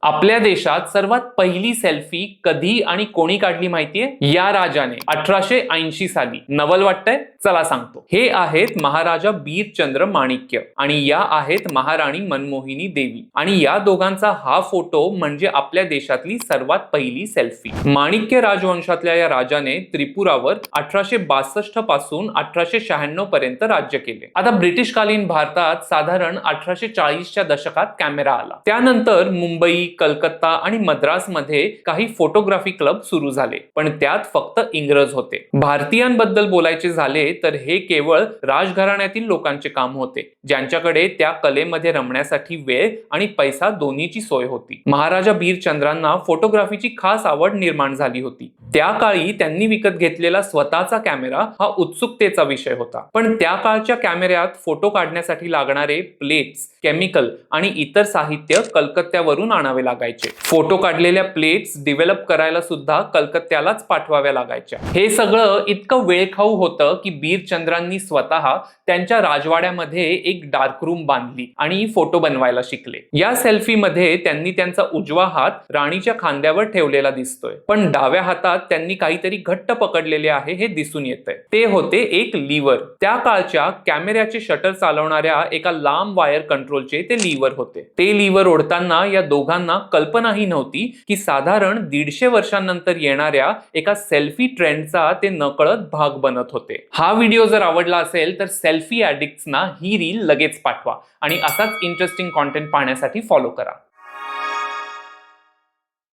आपल्या देशात सर्वात पहिली सेल्फी कधी आणि कोणी काढली माहितीये? या राजाने 1880 साली. नवल वाटतंय? चला सांगतो. हे आहेत महाराजा बीरचंद्र माणिक्य आणि या आहेत महाराणी मनमोहिनी देवी आणि या दोघांचा हा फोटो म्हणजे आपल्या देशातली सर्वात पहिली सेल्फी. माणिक्य राजवंशातल्या या राजाने त्रिपुरावर 1862 पासून 1896 पर्यंत राज्य केले. आता ब्रिटिशकालीन भारतात साधारण 1840च्या दशकात कॅमेरा आला. त्यानंतर मुंबई, कलकत्ता आणि मद्रास मध्ये काही फोटोग्राफी क्लब सुरू झाले, पण त्यात फक्त इंग्रज होते. भारतीयांबद्दल बोलायचे झाले तर हे केवळ राजघराण्यातील लोकांचे काम होते, ज्यांच्याकडे त्या कलेमध्ये रमण्यासाठी वेळ आणि पैसा दोन्हीची सोय होती. महाराजा बीरचंद्रांना फोटोग्राफीची खास आवड निर्माण झाली होती. त्या काळी त्यांनी विकत घेतलेला स्वतःचा कॅमेरा हा उत्सुकतेचा विषय होता. पण त्या काळच्या कॅमेऱ्यात फोटो काढण्यासाठी लागणारे प्लेट्स, केमिकल आणि इतर साहित्य कलकत्त्यावरून आणावे लागायचे. फोटो काढलेल्या प्लेट्स डेव्हलप करायला सुद्धा कलकत्त्यालाच पाठवाव्या लागायच्या. हे सगळं इतकं वेळखाऊ होतं की बीरचंद्रांनी स्वतः त्यांच्या राजवाड्यामध्ये एक डार्क रूम बांधली आणि फोटो बनवायला शिकले. या सेल्फी मध्ये त्यांनी त्यांचा उजवा हात राणीच्या खांद्यावर ठेवलेला दिसतोय, पण डाव्या हातात त्यांनी काहीतरी घट्ट पकडलेले आहे हे दिसून येतंय. ते होते एक लीव्हर. त्या काळच्या कॅमेऱ्याचे शटर चालवणाऱ्या एका लांब वायर कंट्रोलचे ते लीव्हर होते. ते लीव्हर ओढताना या दोघांना कल्पनाही नव्हती की साधारण 150 वर्षांनंतर येणाऱ्या एका सेल्फी ट्रेंडचा ते नकळत भाग बनत होते. हा व्हिडिओ जर आवडला असेल तर सेल्फी ॲडिक्ट्सना ही रील लगेच पाठवा आणि असाच इंटरेस्टिंग कॉन्टेंट पाहण्यासाठी फॉलो करा.